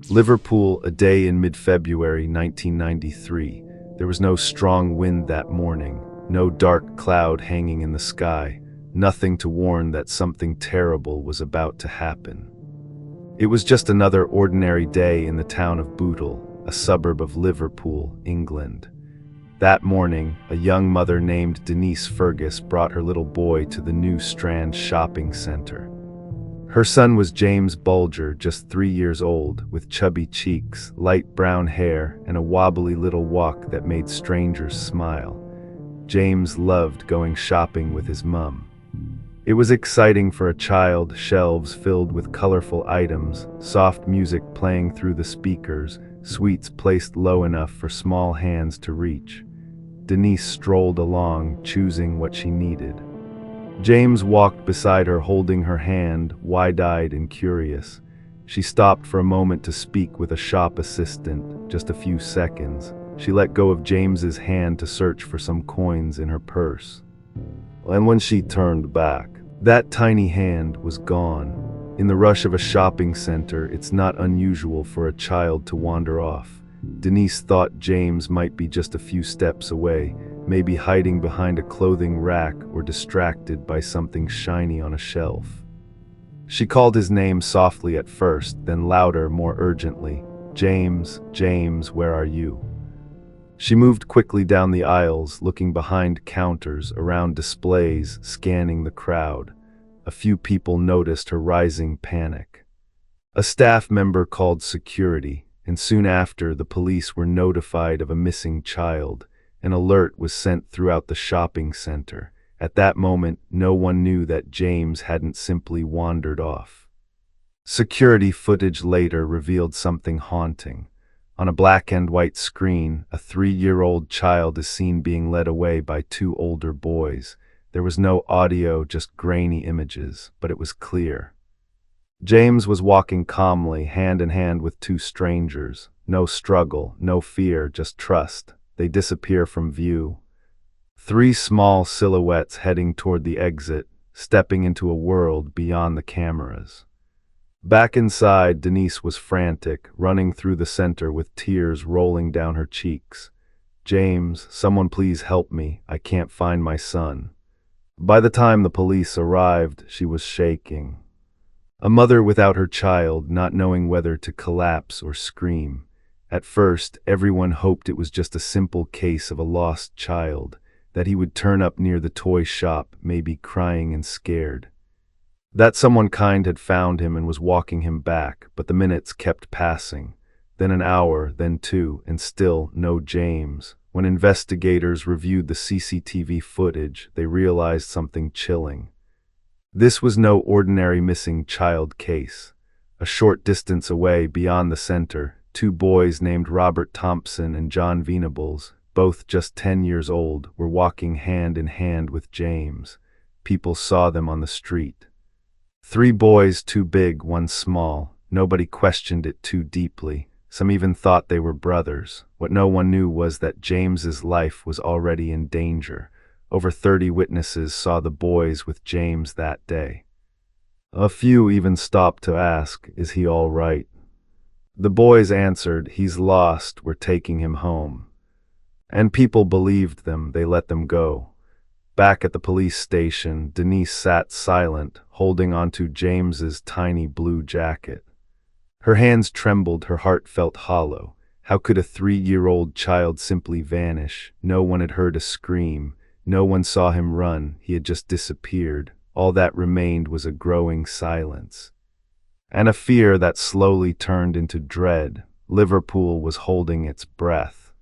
Liverpool, a day in mid-February 1993. There was no strong wind that morning, no dark cloud hanging in the sky, nothing to warn that something terrible was about to happen. It was just another ordinary day in the town of Bootle, a suburb of Liverpool, England. That morning, a young mother named Denise Fergus brought her little boy to the New Strand shopping center. Her son was James Bulger, just 3 years old, with chubby cheeks, light brown hair, and a wobbly little walk that made strangers smile. James loved going shopping with his mum. It was exciting for a child, shelves filled with colorful items, soft music playing through the speakers, sweets placed low enough for small hands to reach. Denise strolled along, choosing what she needed. James walked beside her, holding her hand, wide-eyed and curious. She stopped for a moment to speak with a shop assistant, just a few seconds. She let go of James's hand to search for some coins in her purse. And when she turned back, that tiny hand was gone. In the rush of a shopping center, it's not unusual for a child to wander off. Denise thought James might be just a few steps away, maybe hiding behind a clothing rack or distracted by something shiny on a shelf. She called his name softly at first, then louder, more urgently. "James, James, where are you?" She moved quickly down the aisles, looking behind counters, around displays, scanning the crowd. A few people noticed her rising panic. A staff member called security, and soon after, the police were notified of a missing child. An alert was sent throughout the shopping center. At that moment, no one knew that James hadn't simply wandered off. Security footage later revealed something haunting. On a black and white screen, a 3-year-old child is seen being led away by 2 older boys. There was no audio, just grainy images, but it was clear. James was walking calmly, hand in hand with 2 strangers. No struggle, no fear, just trust. They disappear from view. 3 small silhouettes heading toward the exit, stepping into a world beyond the cameras. Back inside, Denise was frantic, running through the center with tears rolling down her cheeks. "James, someone please help me. I can't find my son." By the time the police arrived, she was shaking. A mother without her child, not knowing whether to collapse or scream. At first, everyone hoped it was just a simple case of a lost child, that he would turn up near the toy shop, maybe crying and scared. That someone kind had found him and was walking him back, but the minutes kept passing. Then an hour, then 2, and still no James. When investigators reviewed the CCTV footage, they realized something chilling. This was no ordinary missing child case. A short distance away, beyond the center, 2 boys named Robert Thompson and Jon Venables, both just 10 years old, were walking hand in hand with James. People saw them on the street. 3 boys, 2 big, 1 small. Nobody questioned it too deeply. Some even thought they were brothers. What no one knew was that James's life was already in danger. Over 30 witnesses saw the boys with James that day. A few even stopped to ask, "Is he all right?" The boys answered, "He's lost, we're taking him home." And people believed them, they let them go. Back at the police station, Denise sat silent, holding onto James's tiny blue jacket. Her hands trembled, her heart felt hollow. How could a 3-year-old child simply vanish? No one had heard a scream. No one saw him run. He had just disappeared. All that remained was a growing silence. And a fear that slowly turned into dread. Liverpool was holding its breath.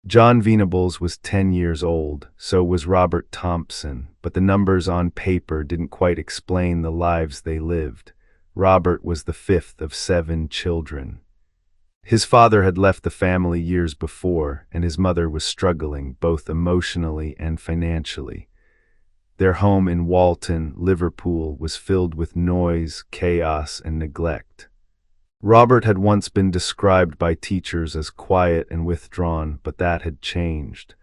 Jon Venables was 10 years old, so was Robert Thompson, but the numbers on paper didn't quite explain the lives they lived. Robert was the 5th of 7 children. His father had left the family years before, and his mother was struggling, both emotionally and financially. Their home in Walton, Liverpool, was filled with noise, chaos, and neglect. Robert had once been described by teachers as quiet and withdrawn, but that had changed.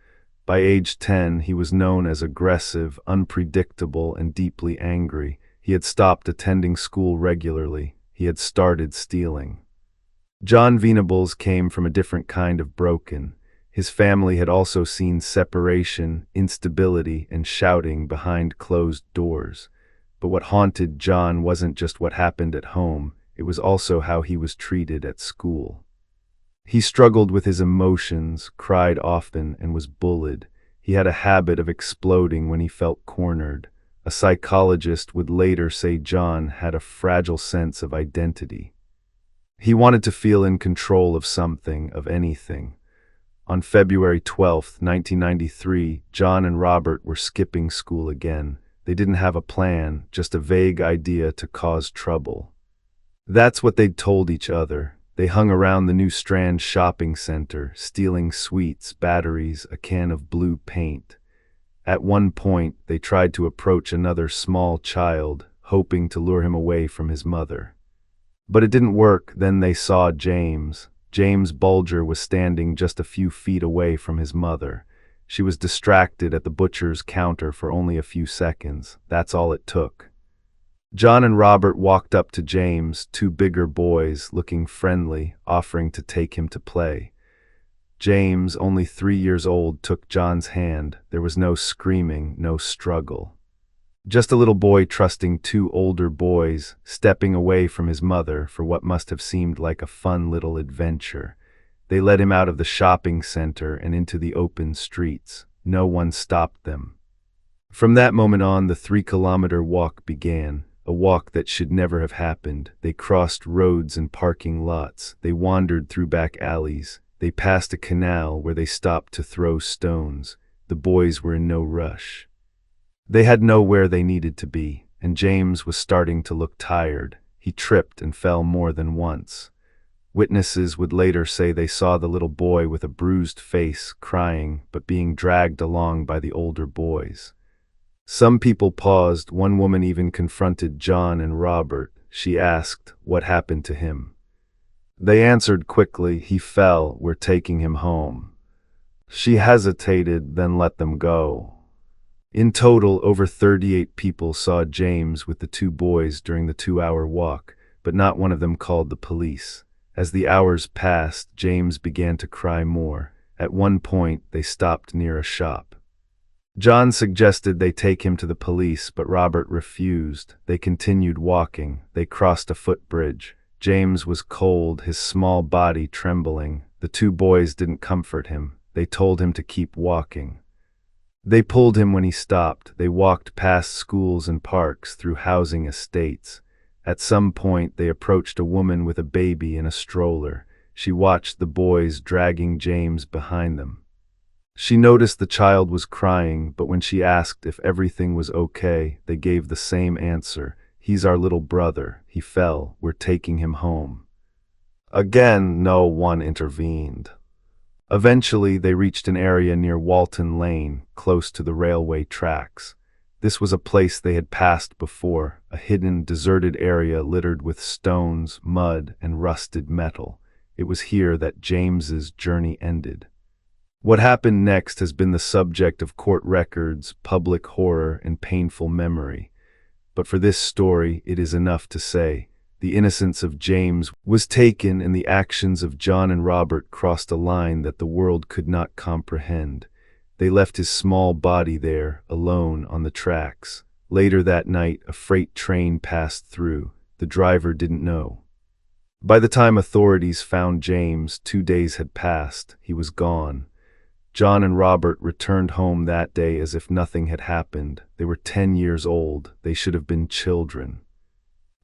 By age 10, he was known as aggressive, unpredictable, and deeply angry. He had stopped attending school regularly. He had started stealing. Jon Venables came from a different kind of broken. His family had also seen separation, instability, and shouting behind closed doors. But what haunted Jon wasn't just what happened at home, it was also how he was treated at school. He struggled with his emotions, cried often, and was bullied. He had a habit of exploding when he felt cornered. A psychologist would later say Jon had a fragile sense of identity. He wanted to feel in control of something, of anything. On February 12, 1993, Jon and Robert were skipping school again. They didn't have a plan, just a vague idea to cause trouble. That's what they'd told each other. They hung around the New Strand shopping center, stealing sweets, batteries, a can of blue paint. At one point, they tried to approach another small child, hoping to lure him away from his mother. But it didn't work. Then they saw James. James Bulger was standing just a few feet away from his mother. She was distracted at the butcher's counter for only a few seconds. That's all it took. Jon and Robert walked up to James, two bigger boys, looking friendly, offering to take him to play. James, only 3 years old, took Jon's hand. There was no screaming, no struggle. Just a little boy trusting two older boys, stepping away from his mother for what must have seemed like a fun little adventure. They led him out of the shopping center and into the open streets. No one stopped them. From that moment on, the 3-kilometer walk began, a walk that should never have happened. They crossed roads and parking lots. They wandered through back alleys. They passed a canal where they stopped to throw stones. The boys were in no rush. They had nowhere they needed to be, and James was starting to look tired. He tripped and fell more than once. Witnesses would later say they saw the little boy with a bruised face, crying, but being dragged along by the older boys. Some people paused. One woman even confronted Jon and Robert. She asked, "What happened to him?" They answered quickly, "He fell. We're taking him home." She hesitated, then let them go. In total, over 38 people saw James with the two boys during the 2-hour walk, but not one of them called the police. As the hours passed, James began to cry more. At one point, they stopped near a shop. Jon suggested they take him to the police, but Robert refused. They continued walking. They crossed a footbridge. James was cold, his small body trembling. The two boys didn't comfort him. They told him to keep walking. They pulled him when he stopped. They walked past schools and parks, through housing estates. At some point, they approached a woman with a baby in a stroller. She watched the boys dragging James behind them. She noticed the child was crying, but when she asked if everything was okay, they gave the same answer. "He's our little brother. He fell. We're taking him home." Again, no one intervened. Eventually, they reached an area near Walton Lane, close to the railway tracks. This was a place they had passed before, a hidden, deserted area littered with stones, mud, and rusted metal. It was here that James's journey ended. What happened next has been the subject of court records, public horror, and painful memory. But for this story, it is enough to say, the innocence of James was taken and the actions of Jon and Robert crossed a line that the world could not comprehend. They left his small body there, alone on the tracks. Later that night, a freight train passed through. The driver didn't know. By the time authorities found James, 2 days had passed. He was gone. Jon and Robert returned home that day as if nothing had happened. They were 10 years old. They should have been children.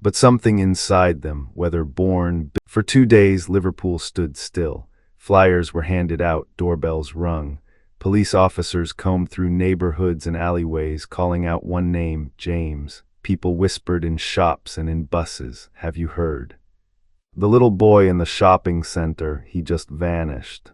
But something inside them, whether born... For 2 days, Liverpool stood still. Flyers were handed out, doorbells rung. Police officers combed through neighborhoods and alleyways, calling out one name, James. People whispered in shops and in buses, "Have you heard?" The little boy in the shopping center, he just vanished.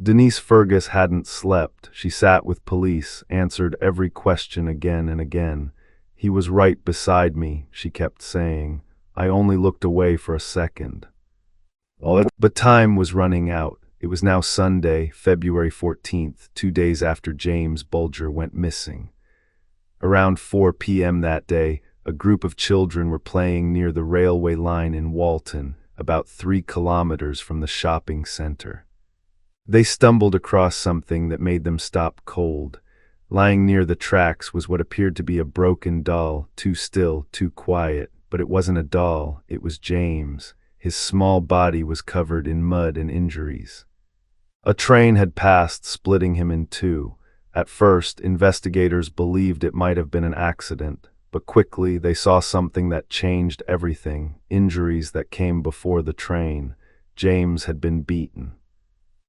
Denise Fergus hadn't slept. She sat with police, answered every question again and again. "He was right beside me," she kept saying. "I only looked away for a second." But time was running out. It was now Sunday, February 14th, 2 days after James Bulger went missing. Around 4 p.m. that day, a group of children were playing near the railway line in Walton. about 3 kilometers from the shopping center. They stumbled across something that made them stop cold. Lying near the tracks was what appeared to be a broken doll, too still, too quiet. But it wasn't a doll, it was James. His small body was covered in mud and injuries. A train had passed, splitting him in two. At first, investigators believed it might have been an accident, but quickly they saw something that changed everything: injuries that came before the train. James had been beaten.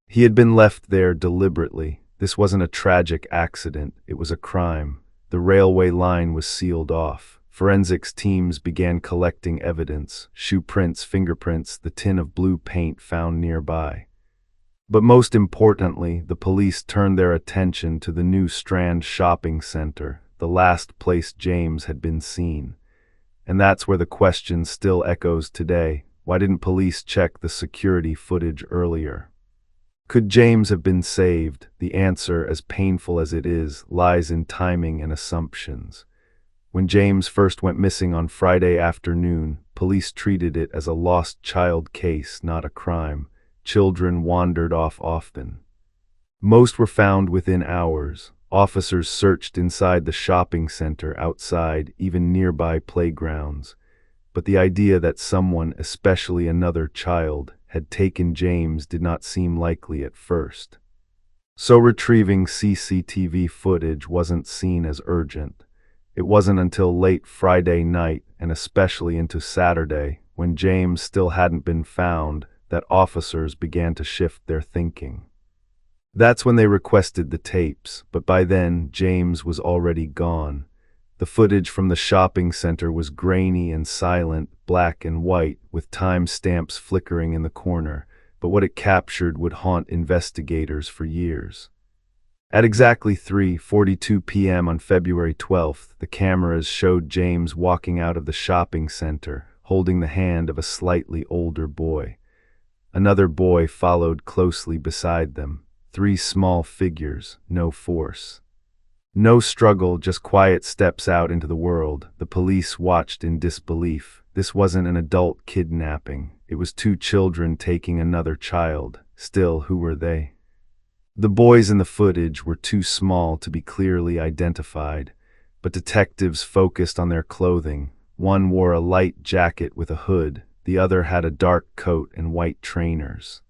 He had been left there deliberately. This wasn't a tragic accident, it was a crime. The railway line was sealed off. Forensics teams began collecting evidence: shoe prints, fingerprints, the tin of blue paint found nearby. But most importantly, the police turned their attention to the new Strand shopping center, the last place James had been seen. And that's where the question still echoes today. Why didn't police check the security footage earlier? Could James have been saved? The answer, as painful as it is, lies in timing and assumptions. When James first went missing on Friday afternoon, police treated it as a lost child case, not a crime. Children wandered off often. Most were found within hours. Officers searched inside the shopping center, outside, even nearby playgrounds. But the idea that someone, especially another child, had taken James did not seem likely at first. So retrieving CCTV footage wasn't seen as urgent. It wasn't until late Friday night, and especially into Saturday, when James still hadn't been found, that officers began to shift their thinking. That's when they requested the tapes, but by then, James was already gone. The footage from the shopping center was grainy and silent, black and white, with time stamps flickering in the corner, but what it captured would haunt investigators for years. At exactly 3:42 p.m. on February 12th, the cameras showed James walking out of the shopping center, holding the hand of a slightly older boy. Another boy followed closely beside them. 3 small figures, no force. No struggle, just quiet steps out into the world. The police watched in disbelief. This wasn't an adult kidnapping. It was 2 children taking another child. Still, who were they? The boys in the footage were too small to be clearly identified, but detectives focused on their clothing. One wore a light jacket with a hood. The other had a dark coat and white trainers.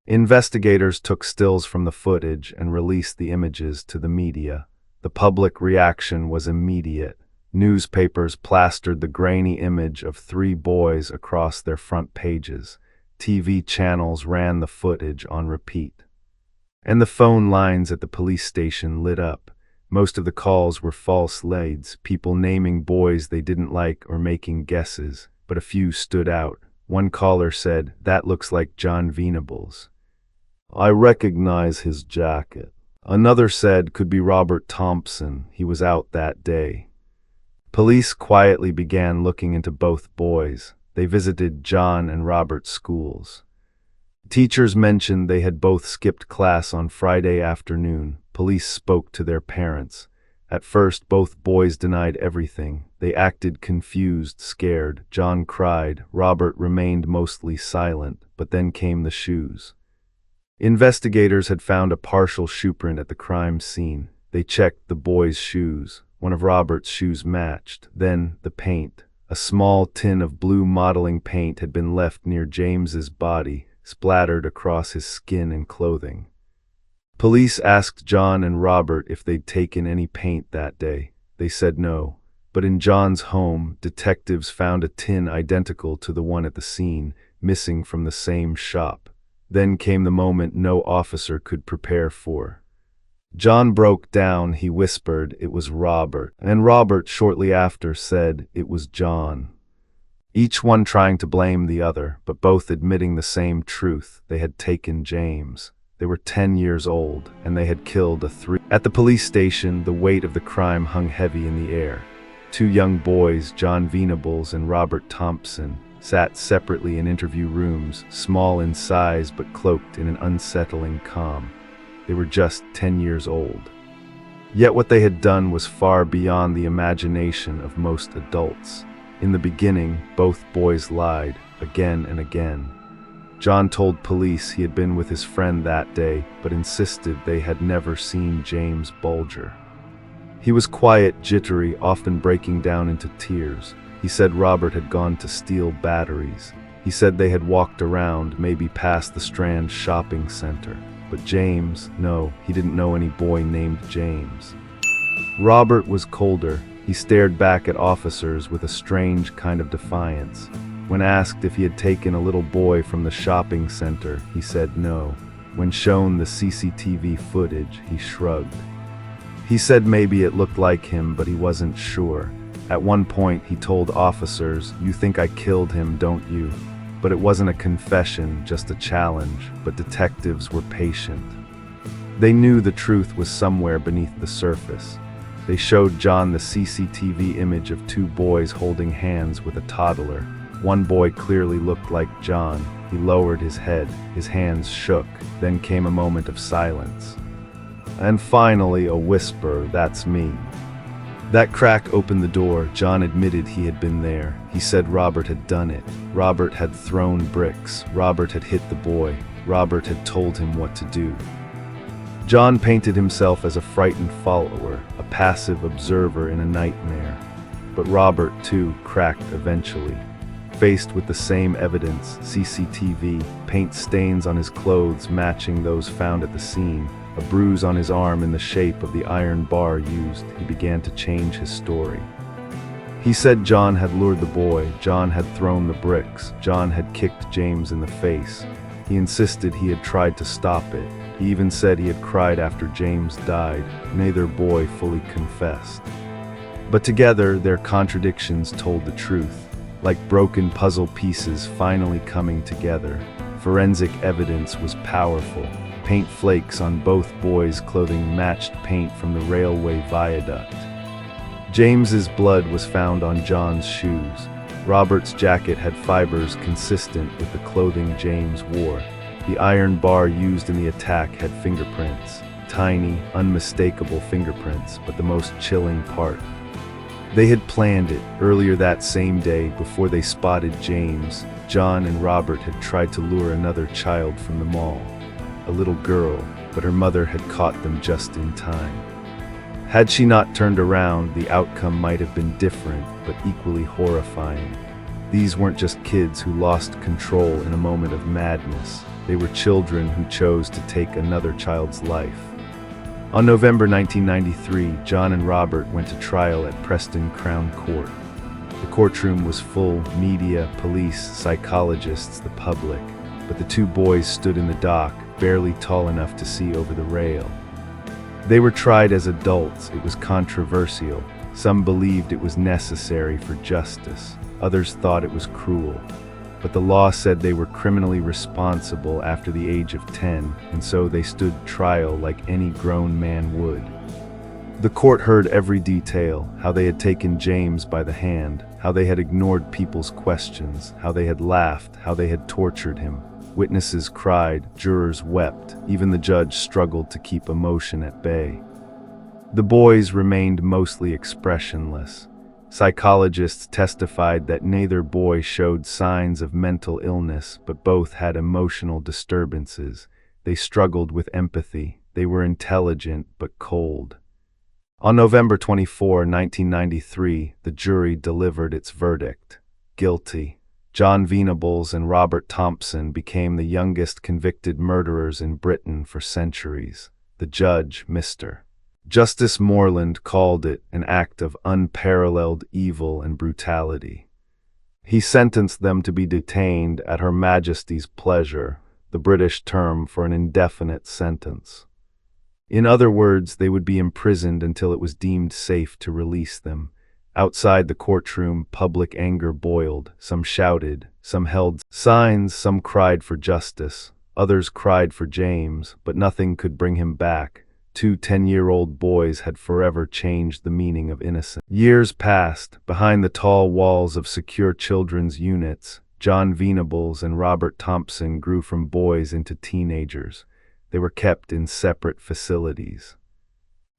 Investigators took stills from the footage and released the images to the media. The public reaction was immediate. Newspapers plastered the grainy image of 3 boys across their front pages. TV channels ran the footage on repeat. And the phone lines at the police station lit up. Most of the calls were false leads, people naming boys they didn't like or making guesses, but a few stood out. One caller said, "That looks like Jon Venables. I recognize his jacket." Another said, "Could be Robert Thompson. He was out that day." Police quietly began looking into both boys. They visited John and Robert's schools. Teachers mentioned they had both skipped class on Friday afternoon. Police spoke to their parents. At first, both boys denied everything. They acted confused, scared. John cried. Robert remained mostly silent, but then came the shoes. Investigators had found a partial shoe print at the crime scene. They checked the boys' shoes. One of Robert's shoes matched. Then, the paint. A small tin of blue modeling paint had been left near James's body, splattered across his skin and clothing. Police asked John and Robert if they'd taken any paint that day. They said no. But in John's home, detectives found a tin identical to the one at the scene, missing from the same shop. Then came the moment no officer could prepare for. John broke down. He whispered it was Robert, and Robert shortly after said it was John. Each one trying to blame the other, but both admitting the same truth: they had taken James. They were 10 years old, and they had killed a 3. At the police station, the weight of the crime hung heavy in the air. 2 young boys, Jon Venables and Robert Thompson, sat separately in interview rooms, small in size but cloaked in an unsettling calm. They were just 10 years old. Yet what they had done was far beyond the imagination of most adults. In the beginning, both boys lied. again and again. Jon told police he had been with his friend that day, but insisted they had never seen James Bulger. He was quiet, jittery, often breaking down into tears. He said Robert had gone to steal batteries. He said they had walked around, maybe past the Strand shopping center. But James, no, he didn't know any boy named James. Robert was colder. He stared back at officers with a strange kind of defiance. When asked if he had taken a little boy from the shopping center, he said no. When shown the CCTV footage, he shrugged. He said maybe it looked like him, but he wasn't sure. At one point, he told officers, "You think I killed him, don't you?" But it wasn't a confession, just a challenge, but detectives were patient. They knew the truth was somewhere beneath the surface. They showed Jon the CCTV image of two boys holding hands with a toddler. One boy clearly looked like Jon. He lowered his head, his hands shook, then came a moment of silence. And finally a whisper, "That's me." That crack opened the door. Jon admitted he had been there. He said Robert had done it. Robert had thrown bricks. Robert had hit the boy. Robert had told him what to do. Jon painted himself as a frightened follower, a passive observer in a nightmare. But Robert, too, cracked eventually. Faced with the same evidence, CCTV, paint stains on his clothes matching those found at the scene, a bruise on his arm in the shape of the iron bar used, he began to change his story. He said Jon had lured the boy, Jon had thrown the bricks, Jon had kicked James in the face. He insisted he had tried to stop it. He even said he had cried after James died. Neither boy fully confessed. But together, their contradictions told the truth. Like broken puzzle pieces finally coming together. Forensic evidence was powerful. Paint flakes on both boys' clothing matched paint from the railway viaduct. James's blood was found on Jon's shoes. Robert's jacket had fibers consistent with the clothing James wore. The iron bar used in the attack had fingerprints. Tiny, unmistakable fingerprints, but the most chilling part. They had planned it. Earlier that same day, before they spotted James, Jon and Robert had tried to lure another child from the mall. A little girl, but her mother had caught them just in time. Had she not turned around, the outcome might have been different, but equally horrifying. These weren't just kids who lost control in a moment of madness. They were children who chose to take another child's life. On November 1993, Jon and Robert went to trial at Preston Crown Court. The courtroom was full, media, police, psychologists, the public. But the two boys stood in the dock, barely tall enough to see over the rail. They were tried as adults. It was controversial. Some believed it was necessary for justice. Others thought it was cruel. But the law said they were criminally responsible after the age of 10, and so they stood trial like any grown man would. The court heard every detail, how they had taken James by the hand, how they had ignored people's questions, how they had laughed, how they had tortured him. Witnesses cried, jurors wept, even the judge struggled to keep emotion at bay. The boys remained mostly expressionless. Psychologists testified that neither boy showed signs of mental illness, but both had emotional disturbances. They struggled with empathy. They were intelligent but cold. On November 24, 1993, the jury delivered its verdict. Guilty. Jon Venables and Robert Thompson became the youngest convicted murderers in Britain for centuries. The judge, Mr. Justice Moreland, called it an act of unparalleled evil and brutality. He sentenced them to be detained at Her Majesty's pleasure, the British term for an indefinite sentence. In other words, they would be imprisoned until it was deemed safe to release them. Outside the courtroom, public anger boiled. Some shouted, some held signs, some cried for justice. Others cried for James, but nothing could bring him back. 2 10-year-old boys had forever changed the meaning of innocence. Years passed. Behind the tall walls of secure children's units, Jon Venables and Robert Thompson grew from boys into teenagers. They were kept in separate facilities.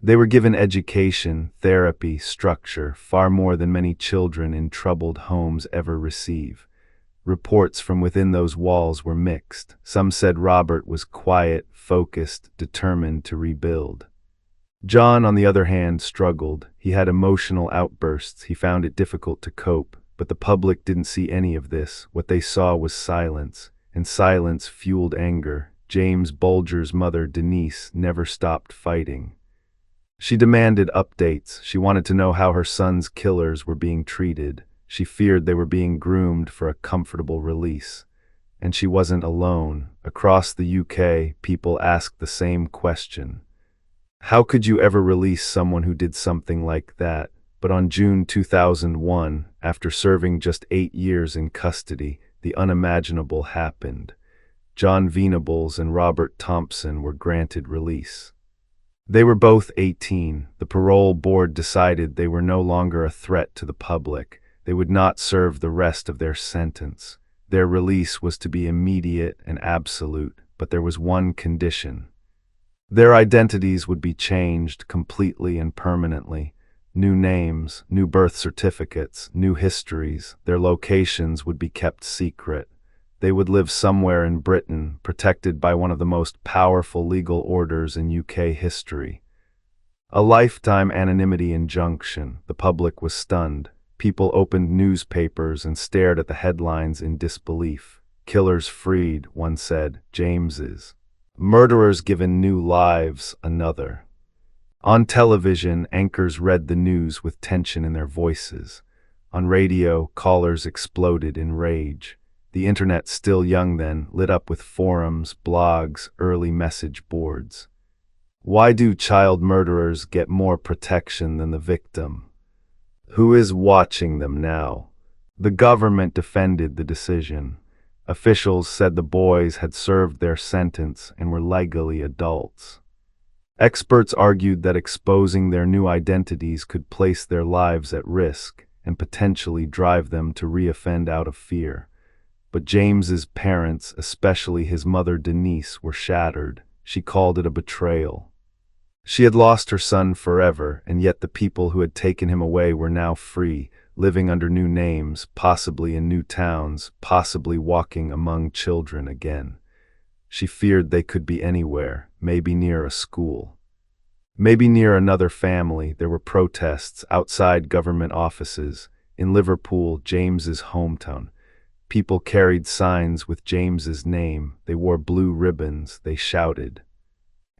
They were given education, therapy, structure, far more than many children in troubled homes ever receive. Reports from within those walls were mixed. Some said Robert was quiet, focused, determined to rebuild. Jon, on the other hand, struggled. He had emotional outbursts. He found it difficult to cope. But the public didn't see any of this. What they saw was silence, and silence fueled anger. James Bulger's mother, Denise, never stopped fighting. She demanded updates. She wanted to know how her son's killers were being treated. She feared they were being groomed for a comfortable release. And she wasn't alone. Across the UK, people asked the same question. How could you ever release someone who did something like that? But on June 2001, after serving just 8 years in custody, the unimaginable happened. Jon Venables and Robert Thompson were granted release. They were both 18. The parole board decided they were no longer a threat to the public. They would not serve the rest of their sentence. Their release was to be immediate and absolute, but there was one condition. Their identities would be changed completely and permanently. New names, new birth certificates, new histories. Their locations would be kept secret. They would live somewhere in Britain, protected by one of the most powerful legal orders in UK history. A lifetime anonymity injunction. The public was stunned. People opened newspapers and stared at the headlines in disbelief. Killers freed, one said, James's. Murderers given new lives, another. On television, anchors read the news with tension in their voices. On radio, callers exploded in rage. The internet, still young then, lit up with forums, blogs, early message boards. Why do child murderers get more protection than the victim? Who is watching them now? The government defended the decision. Officials said the boys had served their sentence and were legally adults. Experts argued that exposing their new identities could place their lives at risk and potentially drive them to reoffend out of fear. But James's parents, especially his mother Denise, were shattered. She called it a betrayal. She had lost her son forever, and yet the people who had taken him away were now free, living under new names, possibly in new towns, possibly walking among children again. She feared they could be anywhere, maybe near a school. Maybe near another family. There were protests outside government offices. In Liverpool, James's hometown, people carried signs with James's name. They wore blue ribbons. They shouted.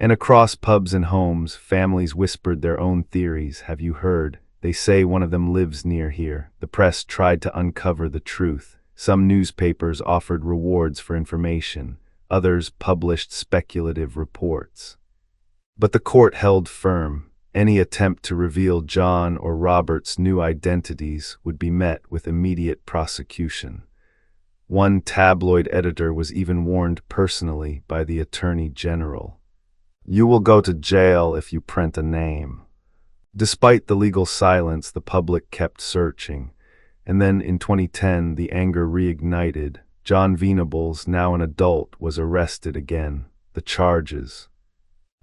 And across pubs and homes, families whispered their own theories. Have you heard? They say one of them lives near here. The press tried to uncover the truth. Some newspapers offered rewards for information. Others published speculative reports. But the court held firm. Any attempt to reveal Jon or Robert's new identities would be met with immediate prosecution. One tabloid editor was even warned personally by the Attorney General. You will go to jail if you print a name. Despite the legal silence, the public kept searching. And then in 2010, the anger reignited. Jon Venables, now an adult, was arrested again. The charges: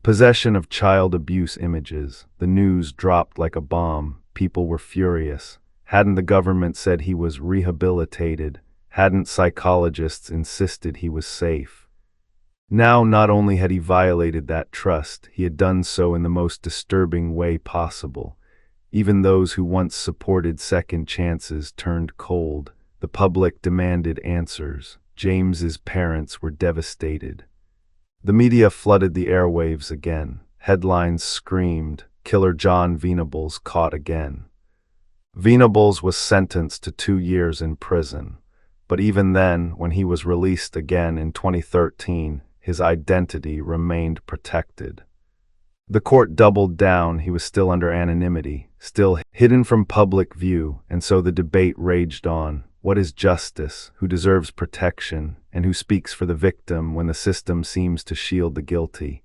possession of child abuse images. The news dropped like a bomb. People were furious. Hadn't the government said he was rehabilitated? Hadn't psychologists insisted he was safe? Now, not only had he violated that trust, he had done so in the most disturbing way possible. Even those who once supported second chances turned cold. The public demanded answers. James's parents were devastated. The media flooded the airwaves again. Headlines screamed, "Killer Jon Venables caught again." Venables was sentenced to 2 years in prison. But even then, when he was released again in 2013, his identity remained protected. The court doubled down. He was still under anonymity, still hidden from public view, and so the debate raged on. What is justice? Who deserves protection? And who speaks for the victim when the system seems to shield the guilty?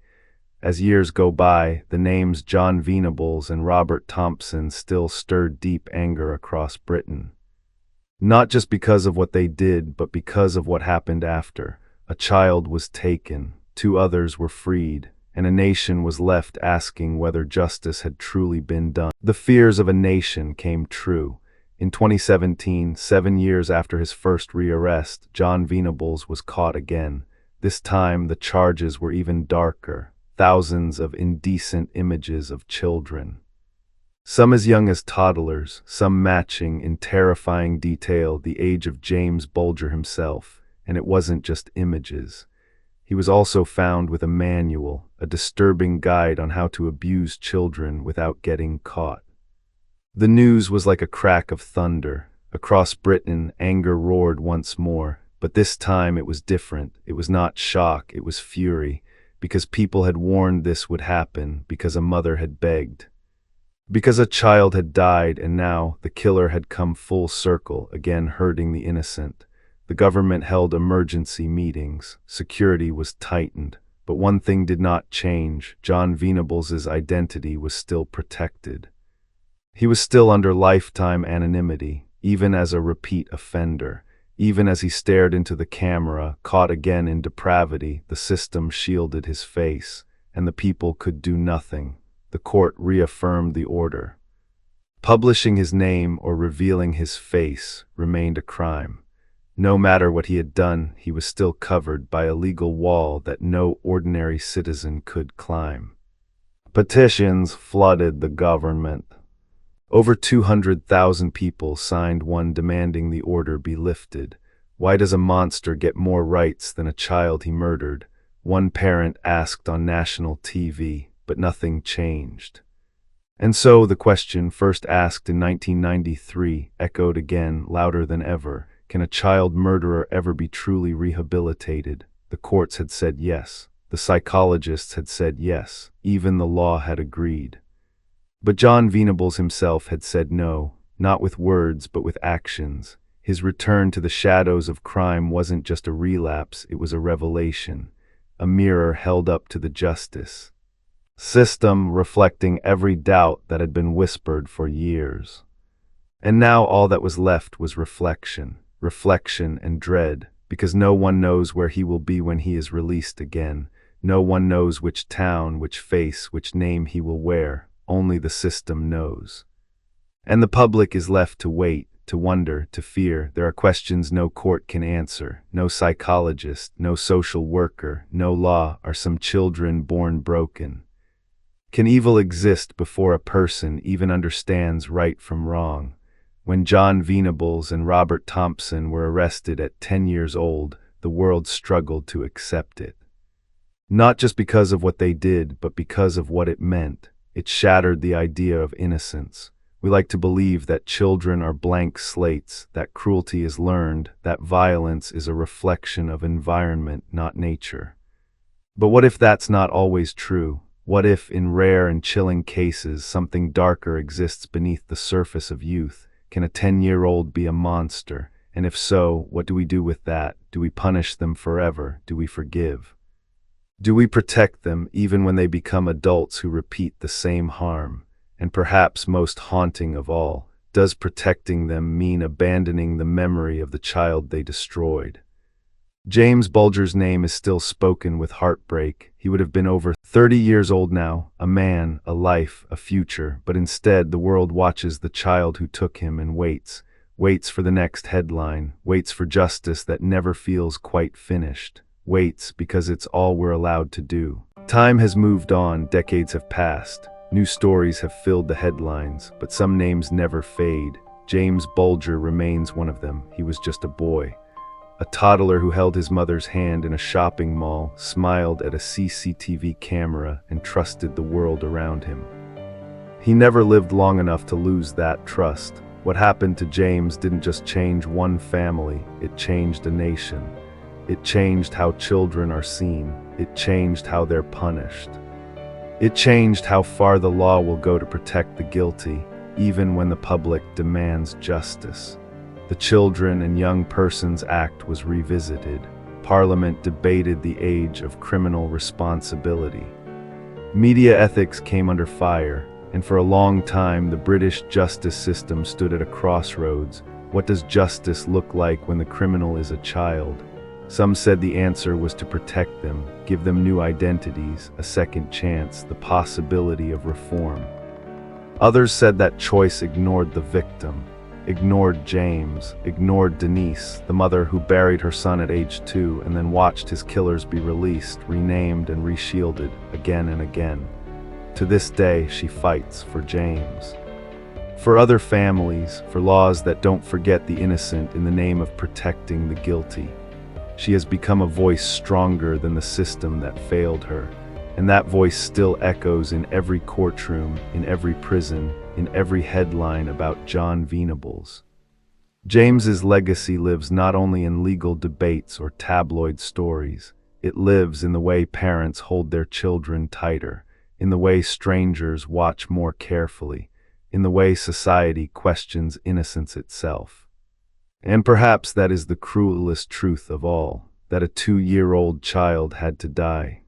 As years go by, the names Jon Venables and Robert Thompson still stirred deep anger across Britain. Not just because of what they did, but because of what happened after. A child was taken, 2 others were freed, and a nation was left asking whether justice had truly been done. The fears of a nation came true. In 2017, 7 years after his first rearrest, Jon Venables was caught again. This time, the charges were even darker. Thousands of indecent images of children. Some as young as toddlers, some matching in terrifying detail the age of James Bulger himself. And it wasn't just images. He was also found with a manual, a disturbing guide on how to abuse children without getting caught. The news was like a crack of thunder. Across Britain, anger roared once more, but this time it was different. It was not shock, it was fury, because people had warned this would happen, because a mother had begged. Because a child had died, and now the killer had come full circle, again hurting the innocent. The government held emergency meetings. Security was tightened. But one thing did not change. Jon Venables' identity was still protected. He was still under lifetime anonymity, even as a repeat offender. Even as he stared into the camera, caught again in depravity, the system shielded his face, and the people could do nothing. The court reaffirmed the order. Publishing his name or revealing his face remained a crime. No matter what he had done, he was still covered by a legal wall that no ordinary citizen could climb. Petitions flooded the government. Over 200,000 people signed one demanding the order be lifted. Why does a monster get more rights than a child he murdered? One parent asked on national TV, but nothing changed. And so the question, first asked in 1993, echoed again, louder than ever. Can a child murderer ever be truly rehabilitated? The courts had said yes. The psychologists had said yes. Even the law had agreed. But Jon Venables himself had said no, not with words but with actions. His return to the shadows of crime wasn't just a relapse, it was a revelation, a mirror held up to the justice system reflecting every doubt that had been whispered for years. And now all that was left was reflection and dread, because no one knows where he will be when he is released again. No one knows which town, which face, which name he will wear. Only the system knows. And the public is left to wait, to wonder, to fear. There are questions no court can answer, no psychologist, no social worker, no law. Are some children born broken? Can evil exist before a person even understands right from wrong? When Jon Venables and Robert Thompson were arrested at 10 years old, the world struggled to accept it. Not just because of what they did, but because of what it meant. It shattered the idea of innocence. We like to believe that children are blank slates, that cruelty is learned, that violence is a reflection of environment, not nature. But what if that's not always true? What if, in rare and chilling cases, something darker exists beneath the surface of youth? Can a 10-year-old be a monster? And if so, what do we do with that? Do we punish them forever? Do we forgive? Do we protect them even when they become adults who repeat the same harm? And perhaps most haunting of all, does protecting them mean abandoning the memory of the child they destroyed? James Bulger's name is still spoken with heartbreak. He would have been over 30 years old now, a man, a life, a future, but instead the world watches the child who took him and waits for the next headline, waits for justice that never feels quite finished. Waits because it's all we're allowed to do. Time has moved on, decades have passed. New stories have filled the headlines, but some names never fade. James Bulger remains one of them. He was just a boy. A toddler who held his mother's hand in a shopping mall, smiled at a CCTV camera, and trusted the world around him. He never lived long enough to lose that trust. What happened to James didn't just change one family, it changed a nation. It changed how children are seen. It changed how they're punished. It changed how far the law will go to protect the guilty, even when the public demands justice. The Children and Young Persons Act was revisited. Parliament debated the age of criminal responsibility. Media ethics came under fire, and for a long time the British justice system stood at a crossroads. What does justice look like when the criminal is a child? Some said the answer was to protect them, give them new identities, a second chance, the possibility of reform. Others said that choice ignored the victim. ignored James, ignored Denise, the mother who buried her son at age 2 and then watched his killers be released, renamed and reshielded again and again. To this day, she fights for James. For other families, for laws that don't forget the innocent in the name of protecting the guilty. She has become a voice stronger than the system that failed her, and that voice still echoes in every courtroom, in every prison, in every headline about Jon Venables. James's legacy lives not only in legal debates or tabloid stories, it lives in the way parents hold their children tighter, in the way strangers watch more carefully, in the way society questions innocence itself. And perhaps that is the cruelest truth of all, that a 2-year-old child had to die.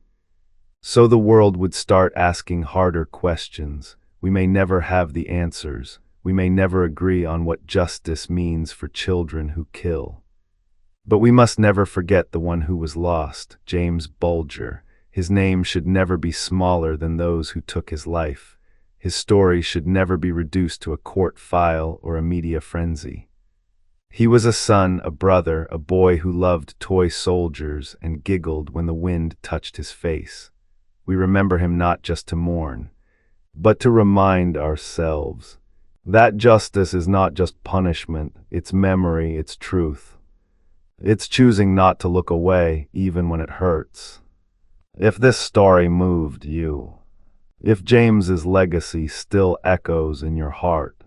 So the world would start asking harder questions. We may never have the answers. We may never agree on what justice means for children who kill. But we must never forget the one who was lost, James Bulger. His name should never be smaller than those who took his life. His story should never be reduced to a court file or a media frenzy. He was a son, a brother, a boy who loved toy soldiers and giggled when the wind touched his face. We remember him not just to mourn, but to remind ourselves that justice is not just punishment, it's memory, it's truth. It's choosing not to look away even when it hurts. If this story moved you, if James's legacy still echoes in your heart,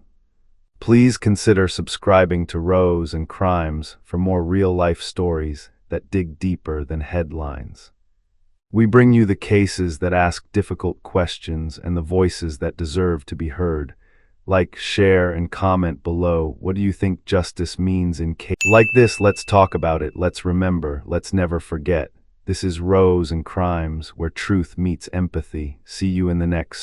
please consider subscribing to Rose and Crimes for more real-life stories that dig deeper than headlines. We bring you the cases that ask difficult questions and the voices that deserve to be heard. Like, share, and comment below. What do you think justice means in cases like this? Let's talk about it. Let's remember. Let's never forget. This is Rose and Crimes, where truth meets empathy. See you in the next